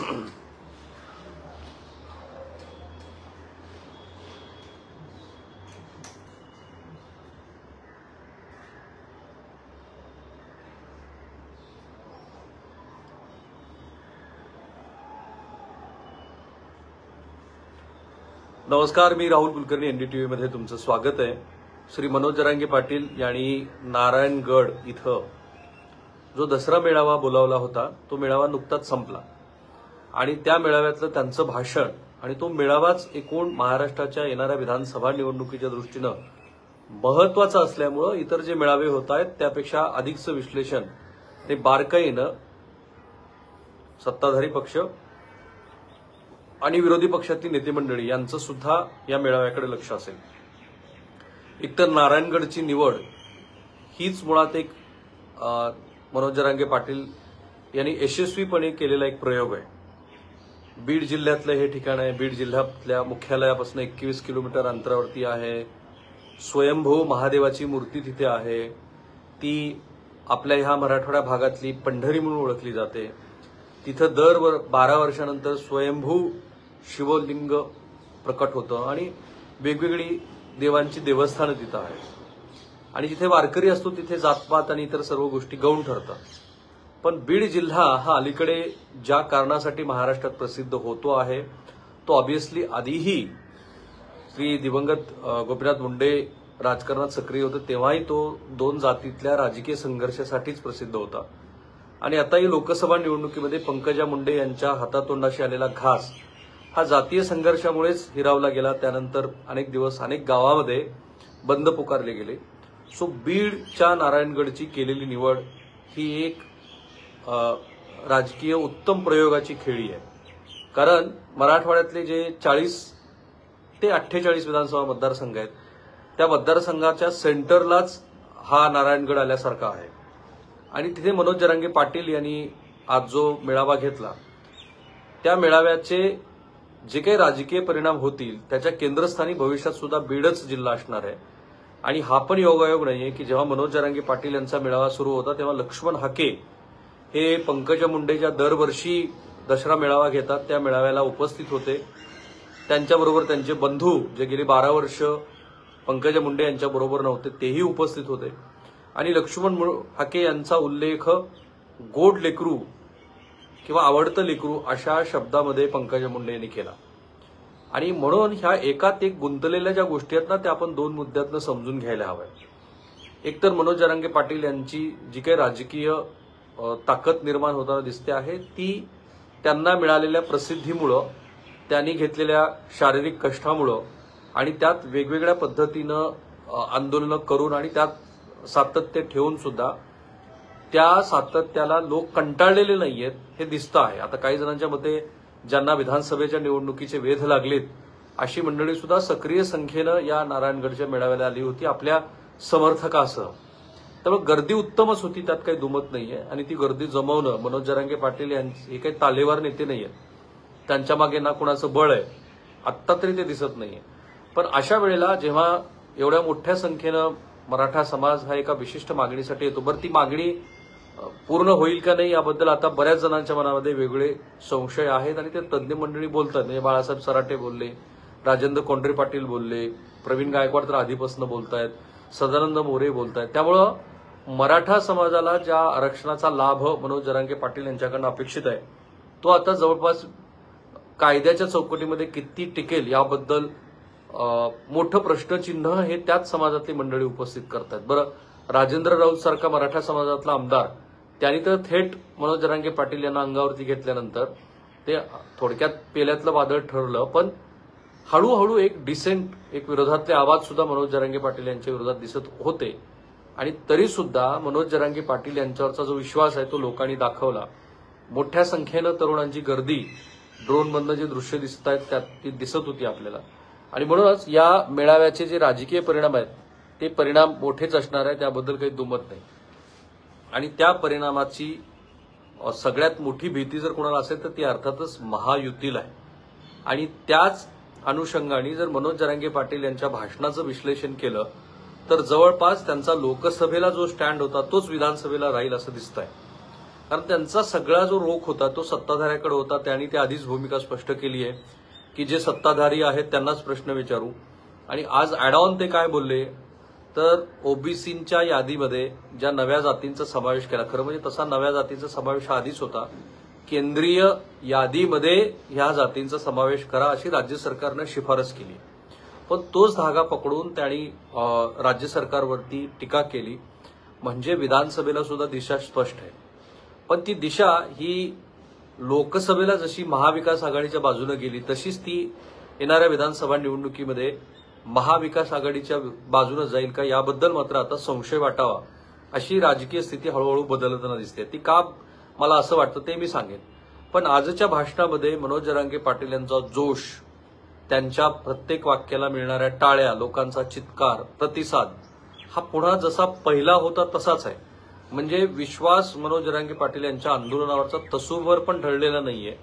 नमस्कार, मी राहुल कुलकर्णी, एनडीटीव्ही मध्ये तुमचं स्वागत आहे। श्री मनोज जरांगे पाटील यांनी नारायणगड इथं जो दसरा मेळावा बोलावला होता तो मेळावा नुकताच संपला आणि त्या मेळाव्यातलं त्यांचं भाषण आणि तो मेळावाच एकूण महाराष्ट्राच्या येणाऱ्या विधानसभा निवडणुकीच्या दृष्टीनं महत्त्वाचा असल्यामुळं इतर जे मेळावे होत आहेत त्यापेक्षा अधिकचं विश्लेषण ते बारकाईनं सत्ताधारी पक्ष आणि विरोधी पक्षातील नेते मंडळी यांचं सुद्धा या मेळाव्याकडे लक्ष असेल। एकतर नारायणगडची निवड हीच मुळात एक मनोज जरांगे पाटील यांनी यशस्वीपणे केलेला एक प्रयोग आहे। बीड जिल्ह्यातलं हे ठिकाण आहे। बीड जिल्ह्यातल्या मुख्यालयापासून 21 किलोमीटर अंतरावरती आहे। स्वयंभू महादेवाची मूर्ती तिथे आहे। ती आपल्या ह्या मराठवाडा भागातली पंढरी म्हणून ओळखली जाते। तिथं दर 12 वर्षानंतर स्वयंभू शिवलिंग प्रकट होतं आणि वेगवेगळी देवांची देवस्थानं तिथं आहेत आणि जिथे वारकरी असतो तिथे जातपात आणि इतर सर्व गोष्टी गौण ठरतात। पण बीड जिल्हा हा अलीकडे ज्या कारणासाठी महाराष्ट्रात प्रसिद्ध होतो आहे तो ऑब्व्हियसली आधीही श्री दिवंगत गोपीनाथ मुंडे राजकारणात सक्रिय होते तेव्हाही तो दोन जातीतल्या राजकीय संघर्षासाठीच प्रसिद्ध होता आणि आताही लोकसभा निवडणुकीमध्ये पंकजा मुंडे यांच्या हातातोंडाशी आलेला घास हा जातीय संघर्षामुळेच हिरावला गेला। त्यानंतर अनेक दिवस अनेक गावामध्ये बंद पुकारले गेले। सो बीडच्या नारायणगडची केलेली निवड ही एक राजकीय उत्तम प्रयोगाची खेळी आहे, कारण मराठवाड्यातले जे 40 ते 48 विधानसभा मतदारसंघ आहेत त्या मतदारसंघाच्या सेंटरलाच हा नारायणगड आल्यासारखा आहे आणि तिथे मनोज जरांगे पाटील यांनी आज जो मेळावा घेतला त्या मेळाव्याचे जे काही राजकीय परिणाम होतील त्याच्या केंद्रस्थानी भविष्यात सुद्धा बीडच जिल्हा असणार आहे। आणि हा पण योगायोग नाहीये की जेव्हा मनोज जरांगे पाटील यांचा मेळावा सुरू होता तेव्हा लक्ष्मण हाके हे पंकजा मुंडे ज्या दरवर्षी दसरा मेळावा घेतात त्या मेळाव्याला उपस्थित होते। त्यांच्याबरोबर त्यांचे बंधू जे गेली 12 वर्ष पंकजा मुंडे यांच्या बरोबर नव्हते तेही उपस्थित होते आणि लक्ष्मण हाके यांचा उल्लेख गोड लेकरू किंवा आवडतं लेकरू अशा शब्दामध्ये पंकजा मुंडे यांनी केला आणि म्हणून ह्या एकात एक गुंतलेल्या ज्या गोष्टी आहेत ना त्या आपण दोन मुद्द्यातनं समजून घ्यायला हव्यात। एकतर मनोज जरांगे पाटील यांची जी काही राजकीय ताकद निर्माण होताना दिसते आहे ती त्यांना मिळालेल्या प्रसिद्धीमुळं, त्यांनी घेतलेल्या शारीरिक कष्टामुळं आणि त्यात वेगवेगळ्या पद्धतीनं आंदोलनं करून आणि त्यात सातत्य ठेवून सुद्धा त्या सातत्याला लोक कंटाळलेले नाहीयेत हे दिसतं आहे। आता काही जणांच्या मते ज्यांना विधानसभेच्या निवडणुकीचे वेध लागलेत अशी मंडळी सुद्धा सक्रिय संख्येनं या नारायणगडच्या मेळाव्याला आली होती आपल्या समर्थकासह। त्यामुळे गर्दी उत्तमच होती, त्यात काही दुमत नाहीये आणि ती गर्दी जमवणं मनोज जरांगे पाटील यांचे हे काही तालेवार नेते नाहीयेत, त्यांच्या मागे ना कुणाचं बळ आहे आत्ता तरी ते दिसत नाहीये। पण अशा वेळेला जेव्हा एवढ्या मोठ्या संख्येनं मराठा समाज हा एका विशिष्ट मागणीसाठी येतो, बरं ती मागणी पूर्ण होईल का नाही याबद्दल आता बऱ्याच जणांच्या मनामध्ये वेगळे संशय आहेत आणि ते तज्ज्ञ मंडळी बोलतात। म्हणजे बाळासाहेब सराटे बोलले, राजेंद्र कोंढरे पाटील बोलले, प्रवीण गायकवाड तर आधीपासून बोलतायत, सदानंद मोरे बोलतायत। त्यामुळं मराठा समाजाला ज्या आरक्षणाचा लाभ मनोज जरांगे पाटील यांच्याकडून अपेक्षित आहे तो आता जवळपास कायद्याच्या चौकटीमध्ये किती टिकेल याबद्दल मोठं प्रश्नचिन्ह हे त्याच समाजातली मंडळी उपस्थित करतात। बरं, राजेंद्र राऊत सारखा मराठा समाजातला आमदार त्यांनी तर थेट मनोज जरांगे पाटील यांना अंगावरती घेतल्यानंतर ते थोडक्यात पेल्यातलं वादळ ठरलं, पण हळूहळू एक डिसेंट एक विरोधातले आवाज सुद्धा मनोज जरांगे पाटील यांच्या विरोधात दिसत होते आणि तरी सुद्धा मनोज जरांगे पाटील यांच्यावरचा जो विश्वास आहे तो लोकांनी दाखवला। मोठ्या संख्येनं तरुणांची गर्दी, ड्रोनमधनं जे दृश्य दिसत आहेत त्यात ती दिसत होती आपल्याला आणि म्हणूनच या मेळाव्याचे जे राजकीय परिणाम आहेत ते परिणाम मोठेच असणार आहे, त्याबद्दल काही दुमत नाही। आणि त्या परिणामाची सगळ्यात मोठी भीती जर कोणाला असेल तर ती अर्थातच महायुतीला आहे आणि त्याच अनुषंगाने जर मनोज जरांगे पाटील यांच्या भाषणाचं विश्लेषण केलं तर जवळपास त्यांचा लोकसभेला जो स्टँड होता तोच विधानसभेला राहील असं दिसतंय। कारण त्यांचा सगळा जो रोख होता तो सत्ताधाऱ्याकडे होता. त्यांनी ते आधीच भूमिका स्पष्ट केली आहे की जे सत्ताधारी आहेत त्यांनाच प्रश्न विचारू. आणि आज ऍड ऑन ते काय बोलले तर ओबीसींच्या यादीमध्ये ज्या नव्या जातींचा समावेश केला, खरं म्हणजे तसा नव्या जातींचा समावेश आधीच होता, केंद्रीय यादीमध्ये ह्या जातींचा समावेश करा अशी राज्य सरकारनं शिफारस केली. पण तोच धागा पकडून त्यांनी राज्य सरकारवरती टीका केली. म्हणजे विधानसभेला सुद्धा दिशा स्पष्ट आहे. पण ती दिशा ही लोकसभेला जशी महाविकास आघाडीच्या बाजूने गेली तशीच ती येणाऱ्या विधानसभा निवडणुकीमध्ये महाविकास आघाडीच्या बाजूने जाईल का याबद्दल मात्र आता संशय वाटावा अशी राजकीय स्थिती हळूहळू बदलताना दिसते. ती का मला असं वाटतं ते मी सांगेन. पण आजच्या भाषणामध्ये मनोज जरांगे पाटील यांचा जोश, त्यांच्या प्रत्येक वाक्याला मिळणाऱ्या टाळ्या, लोकांचा चित्कार, प्रतिसाद हा पुन्हा जसा पहिला होता तसाच आहे. म्हणजे विश्वास मनोज जरांगे पाटील यांच्या आंदोलनावरचा तसूवर पण ढळलेला नाहीये.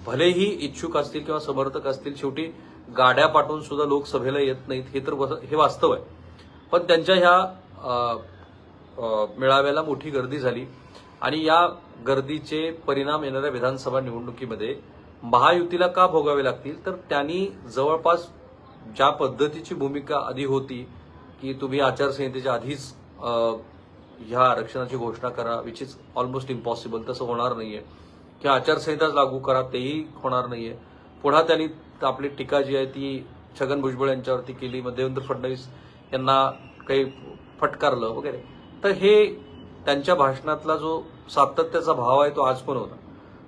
भलेही इच्छुक असतील किंवा समर्थक असतील, शेवटी गाड्या पाठवून सुद्धा लोकसभेला येत नाहीत हे वास्तव आहे. पण त्यांच्या ह्या मेळाव्याला मोठी गर्दी झाली आणि या गर्दीचे परिणाम येणाऱ्या विधानसभा निवडणुकीमध्ये महायुतीला का भोगावे लागतील तर त्यांनी जवळपास ज्या पद्धतीची भूमिका आधी होती की तुम्ही आचारसंहितेच्या आधीच ह्या आरक्षणाची घोषणा करा, विच इज ऑलमोस्ट इम्पॉसिबल, तसं होणार नाहीये, किंवा आचारसंहिताच लागू करा तेही होणार नाहीये. पुन्हा त्यांनी आपली टीका जी आहे ती छगन भुजबळ यांच्यावरती केली, मग देवेंद्र फडणवीस यांना काही फटकारलं वगैरे. तर हे त्यांच्या भाषणातला जो सातत्याचा भाव आहे तो आज पण होता.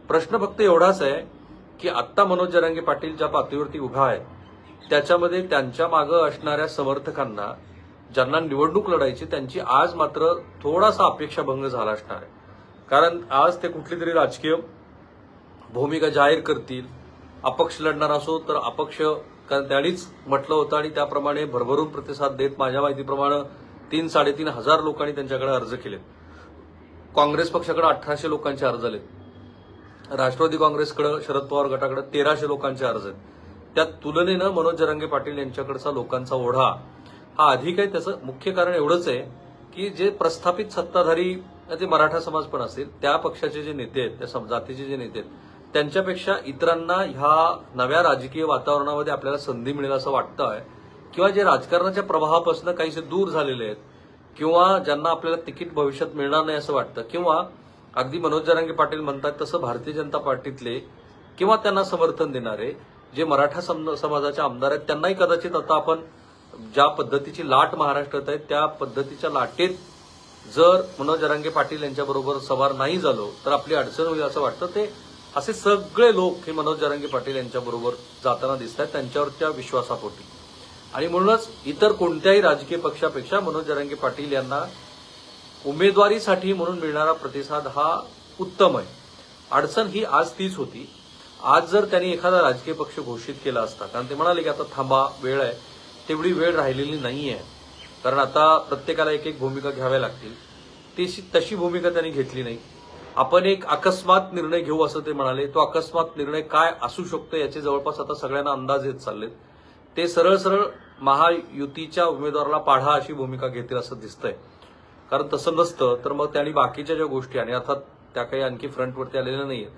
प्रश्न फक्त एवढाच आहे की आत्ता मनोज जरांगे पाटील ज्या पातळीवरती उभा आहे त्याच्यामध्ये त्यांच्या मागे असणाऱ्या समर्थकांना, ज्यांना निवडणूक लढायची, त्यांची आज मात्र थोडासा अपेक्षाभंग झाला असणार आहे. कारण आज ते कुठली तरी राजकीय भूमिका जाहीर करतील. अपक्ष लढणार असो तर अपक्ष, कारण त्यांनीच म्हटलं होतं आणि त्याप्रमाणे भरभरून प्रतिसाद देत माझ्या माहितीप्रमाणे 3-3.5 हजार लोकांनी त्यांच्याकडे अर्ज केलेत. काँग्रेस पक्षाकडे 1800 लोकांचे अर्ज आलेत. राष्ट्रवादी काँग्रेसकडे, शरद पवार गटाकडे 1300 लोकांचे अर्ज आहेत. त्या तुलनेनं मनोज जरांगे पाटील यांच्याकडचा लोकांचा ओढा हा अधिक आहे. त्याचं मुख्य कारण एवढंच आहे की जे प्रस्थापित सत्ताधारी, ते मराठा समाज पण असेल, त्या पक्षाचे जे नेते आहेत, त्या जातीचे जे नेते आहेत, त्यांच्यापेक्षा इतरांना ह्या नव्या राजकीय वातावरणामध्ये आपल्याला संधी मिळेल असं वाटतं आहे. किंवा जे राजकारणाच्या प्रवाहापासून काहीसे दूर झालेले आहेत, किंवा ज्यांना आपल्याला तिकीट भविष्यात मिळणार नाही असं वाटतं, किंवा अगदी मनोज जरांगे पाटील म्हणतात तसं भारतीय जनता पार्टीतले किंवा त्यांना समर्थन देणारे जे मराठा समाजाचे आमदार आहेत, त्यांनाही कदाचित आता आपण ज्या पद्धतीची लाट महाराष्ट्रात आहे त्या पद्धतीच्या लाटेत जर मनोज जरांगे पाटील यांच्याबरोबर सवार नाही झालो तर आपली अडचण होईल असं वाटतं. ते असे सगळे लोक हे मनोज जरांगे पाटील यांच्याबरोबर जाताना दिसत आहेत त्यांच्यावरच्या विश्वासापोटी. आणि म्हणूनच इतर कोणत्याही राजकीय पक्षापेक्षा मनोज जरांगे पाटील यांना उमेदवारीसाठी म्हणून मिळणारा प्रतिसाद हा उत्तम आहे. अडचण ही आज तीच होती. आज जर त्यांनी एखादा राजकीय पक्ष घोषित केला असता, कारण ते म्हणाले की आता थांबा, वेळ आहे, तेवढी वेळ राहिलेली नाहीये, कारण आता प्रत्येकाला एक एक भूमिका घ्याव्या लागतील, तशी भूमिका त्यांनी घेतली नाही. आपण एक अकस्मात निर्णय घेऊ असं ते म्हणाले. तो अकस्मात निर्णय काय असू शकतो याचे जवळपास आता सगळ्यांना अंदाज येत चाललेत. ते सरळ सरळ महायुतीच्या उमेदवाराला पाढा अशी भूमिका घेतील असं दिसतंय. कारण तसं नसतं तर मग त्यांनी बाकीच्या ज्या गोष्टी, आणि अर्थात त्या काही आणखी फ्रंटवरती आलेल्या नाहीये,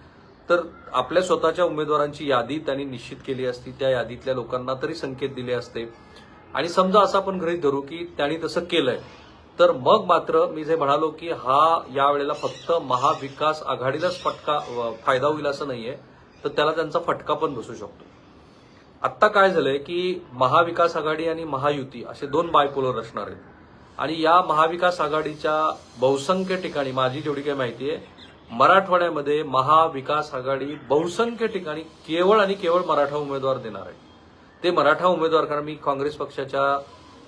तर आपल्या स्वतःच्या उमेदवारांची यादी त्यांनी निश्चित केली असती, त्या यादीतल्या लोकांना तरी संकेत दिले असते. आणि समजा असं आपण गृहीत धरू की त्यांनी तसं केलंय, तर मग मात्र मी जे म्हणालो की हा यावेळेला फक्त महाविकास आघाडीलाच फायदा होईल असं नाहीये, तर त्याला त्यांचा फटका पण बसू शकतो. आत्ता काय झालंय की महाविकास आघाडी आणि महायुती असे दोन बायपोलर असणार आहेत. आणि या महाविकास आघाडीच्या बहुसंख्य ठिकाणी, माझी जेवढी काही माहिती आहे, मराठवाड्यामध्ये महाविकास आघाडी बहुसंख्य ठिकाणी केवळ आणि केवळ मराठा उमेदवार देणार आहे. ते मराठा उमेदवार, कारण मी काँग्रेस पक्षाच्या,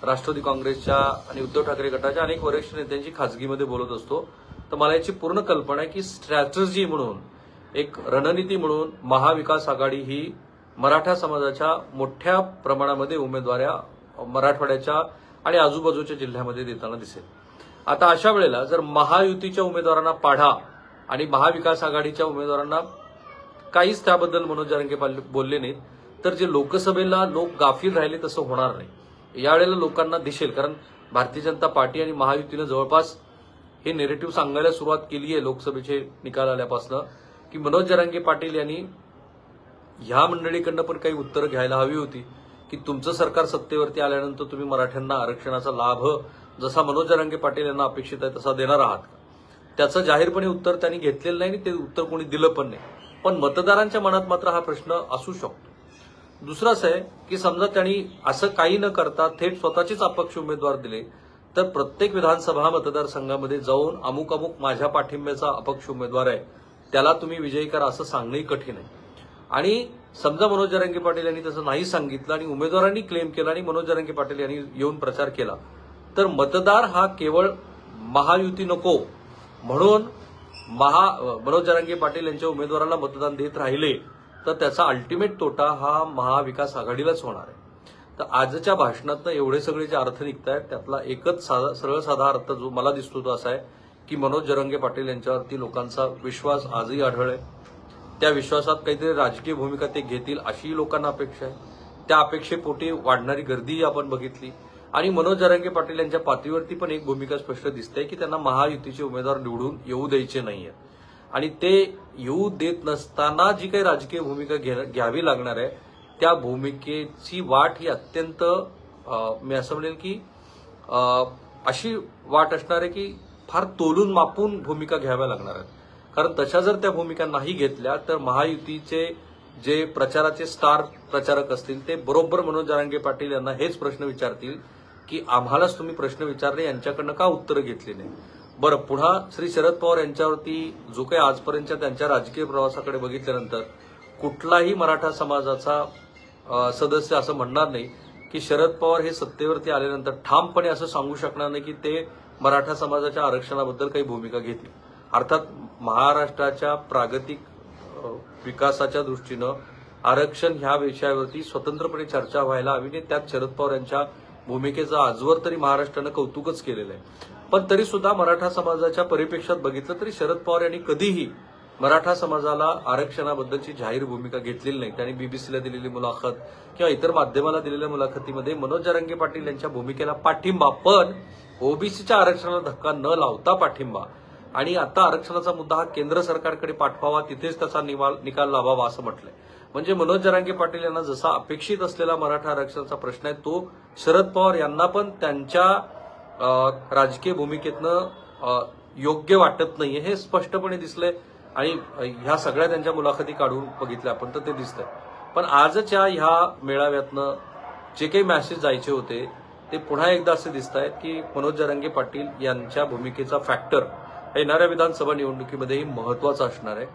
राष्ट्रवादी काँग्रेसच्या आणि उद्धव ठाकरे गटाच्या अनेक वरिष्ठ नेत्यांची खासगीमध्ये बोलत असतो, तर मला याची पूर्ण कल्पना आहे की स्ट्रॅटेजी म्हणून, एक रणनीती म्हणून महाविकास आघाडी ही मराठा समाजाच्या मोठ्या प्रमाणामध्ये उमेदवाऱ्या मराठवाड्याच्या आणि आजूबाजूच्या जिल्ह्यामध्ये देताना दिसेल. आता अशा वेळेला जर महायुतीच्या उमेदवारांना पाढा आणि महाविकास आघाडीच्या उमेदवारांना काहीच त्याबद्दल मनोज जरांगे बोलले नाहीत, तर जे लोकसभेला लोक गाफील राहिले तसं होणार नाही. यावेळेला लोकांना दिसेल, कारण भारतीय जनता पार्टी आणि महायुतीनं जवळपास हे नेरेटिव्ह सांगायला सुरुवात केली आहे लोकसभेचे निकाल आल्यापासून, की मनोज जरांगे पाटील यांनी ह्या मंडळीकडनं पण काही उत्तरं घ्यायला हवी होती की तुमचं सरकार सत्तेवरती आल्यानंतर तुम्ही मराठ्यांना आरक्षणाचा लाभ जसा मनोज जरांगे पाटील यांना अपेक्षित आहे तसा देणार आहात. त्याचं जाहीरपणे उत्तर त्यांनी घेतलेलं नाही आणि ते उत्तर कोणी दिलं पण नाही. पण मतदारांच्या मनात मात्र हा प्रश्न असू शकतो. दुसरं असं आहे की समजा त्यांनी असं काही न करता थेट स्वतःचेच अपक्ष उमेदवार दिले तर प्रत्येक विधानसभा मतदारसंघामध्ये जाऊन अमुक अमुक माझ्या पाठिंब्याचा अपक्ष उमेदवार आहे त्याला तुम्ही विजयी करा असं सांगणंही कठीण आहे. आणि समजा मनोज जरांगे पाटील यांनी तसं नाही सांगितलं आणि उमेदवारांनी क्लेम केला आणि मनोज जरांगे पाटील यांनी येऊन प्रचार केला तर मतदार हा केवळ महायुती नको म्हणून मनोज जरांगे पाटील यांच्या उमेदवाराला मतदान देत राहिले तर त्याचा अल्टिमेट तोटा हा महाविकास आघाडीलाच होणार आहे. तर आजच्या भाषणातनं एवढे सगळे जे अर्थ निघतायत त्यातला एकच सरळ साधा अर्थ जो मला दिसतो तो असा आहे की मनोज जरांगे पाटील यांच्यावरती लोकांचा विश्वास आजही आढळ आहे. त्या विश्वासात काहीतरी राजकीय भूमिका ते घेतील अशी लोकांना अपेक्षा आहे. त्या अपेक्षेपोटी वाढणारी गर्दीही आपण बघितली आणि मनोज जरांगे पाटील यांच्या पातळीवरती पण एक भूमिका स्पष्ट दिसते की त्यांना महायुतीचे उमेदवार निवडून येऊ द्यायचे नाहीये आणि ते येऊ देत नसताना जी काही राजकीय भूमिका घ्यावी लागणार आहे त्या भूमिकेची वाट ही अत्यंत मी असं म्हणेल की अशी वाट असणार आहे की फार तोलून मापून भूमिका घ्याव्या लागणार आहेत. कारण तशा जर त्या भूमिका नाही घेतल्या तर महायुतीचे जे प्रचाराचे स्टार प्रचारक असतील ते बरोबर मनोज जरांगे पाटील यांना हेच प्रश्न विचारतील की आम्हालाच तुम्ही प्रश्न विचारले यांच्याकडनं का उत्तरं घेतली नाही. बरं, पुन्हा श्री शरद पवार यांच्यावरती जो काही आजपर्यंतच्या त्यांच्या राजकीय प्रवासाकडे बघितल्यानंतर कुठलाही मराठा समाजाचा सदस्य असं म्हणणार नाही की शरद पवार हे सत्तेवरती आल्यानंतर ठामपणे असं सांगू शकणार नाही की ते मराठा समाजाच्या आरक्षणाबद्दल काही भूमिका घेतली. अर्थात महाराष्ट्राच्या प्रागतिक विकासाच्या दृष्टीनं आरक्षण ह्या विषयावरती स्वतंत्रपणे चर्चा व्हायला हवी आणि त्यात शरद पवार यांच्या भूमिकेचं आजवर तरी महाराष्ट्रानं कौतुकच केलेलं आहे. पण तरी सुद्धा मराठा समाजाच्या परिप्रेक्षात बघितलं तरी शरद पवार यांनी कधीही मराठा समाजाला आरक्षणाबद्दलची जाहीर भूमिका घेतलेली नाही. त्यांनी बीबीसीला दिलेली मुलाखत किंवा इतर माध्यमाला दिलेल्या मुलाखतीमध्ये मनोज जरांगे पाटील यांच्या भूमिकेला पाठिंबा पण ओबीसीच्या आरक्षणाला धक्का न लावता पाठिंबा आणि आता आरक्षणाचा मुद्दा हा केंद्र सरकारकडे पाठवावा तिथेच त्याचा निकाल लावावा असं म्हटलंय. म्हणजे मनोज जरांगे पाटील यांना जसा अपेक्षित असलेला मराठा आरक्षणाचा प्रश्न आहे तो शरद पवार यांना पण त्यांच्या राजकीय भूमिकेतनं योग्य वाटत नाहीये हे स्पष्टपणे दिसलंय आणि ह्या सगळ्या त्यांच्या मुलाखती काढून बघितल्या आपण तर ते दिसतंय. पण आजच्या ह्या मेळाव्यातनं जे काही मॅसेज जायचे होते ते पुन्हा एकदा असे दिसत आहेत की मनोज जरांगे पाटील यांच्या भूमिकेचा फॅक्टर येणाऱ्या विधानसभा निवडणुकीमध्येही महत्वाचा असणार आहे.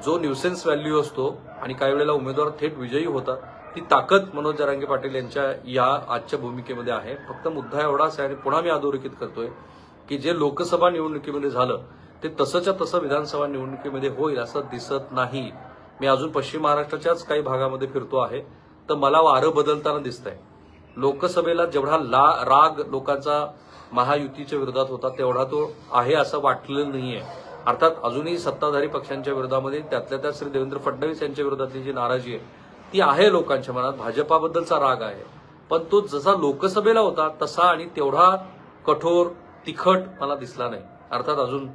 जो न्यूसेन्स व्हॅल्यू असतो आणि काही वेळेला उमेदवार थेट विजयी होतात ती ताकद मनोज जरांगे पाटील यांच्या या आजच्या भूमिकेमध्ये आहे. फक्त मुद्दा एवढाच आहे आणि पुन्हा मी अधोरेखित करतोय की जे लोकसभा निवडणुकीमध्ये झालं ते तसंच्या तसं विधानसभा निवडणुकीमध्ये होईल असं दिसत नाही. मी अजून पश्चिम महाराष्ट्राच्याच काही भागामध्ये फिरतो आहे तर मला वारं बदलताना दिसतंय. लोकसभेला जेवढा राग लोकांचा महायुतीच्या विरोधात होता तेवढा तो आहे असं वाटलेलं नाहीये. अर्थात अजूनही सत्ताधारी पक्षांच्या विरोधामध्ये त्यातल्या त्यात श्री देवेंद्र फडणवीस यांच्या विरोधातली जी नाराजी आहे ती आहे लोकांच्या मनात. भाजपाबद्दलचा राग आहे पण तो जसा लोकसभेला होता तसा आणि तेवढा कठोर तिखट मला दिसला नाही. अर्थात अजून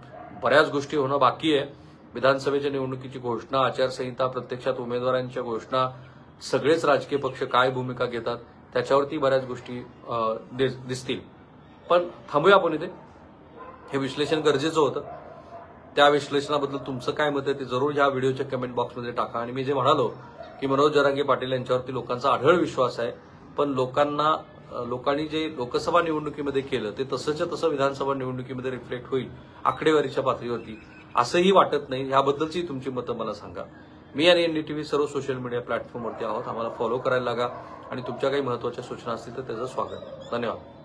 बऱ्याच गोष्टी होणं बाकी आहे. विधानसभेच्या निवडणुकीची घोषणा, आचारसंहिता, प्रत्यक्षात उमेदवारांच्या घोषणा, सगळेच राजकीय पक्ष काय भूमिका घेतात त्याच्यावरती बऱ्याच गोष्टी दिसतील. पण थांबूया आपण इथे. हे विश्लेषण गरजेचं होतं. त्या विश्लेषणाबद्दल तुमचं काय मत आहे ते जरूर ह्या व्हिडिओच्या कमेंट बॉक्समध्ये टाका. आणि मी जे म्हणालो की मनोज जरांगे पाटील यांच्यावरती लोकांचा आढळ विश्वास आहे पण लोकांनी जे लोकसभा निवडणुकीमध्ये केलं ते तसंच्या तसं विधानसभा निवडणुकीमध्ये रिफ्लेक्ट होईल आकडेवारीच्या पातळीवरती असंही वाटत नाही. ह्याबद्दलची तुमची मतं मला सांगा. मी आणि एनडीटीव्ही सर्व सोशल मीडिया प्लॅटफॉर्मवरती आहोत. आम्हाला फॉलो करायला लागा आणि तुमच्या काही महत्त्वाच्या सूचना असतील तर त्याचं स्वागत. धन्यवाद.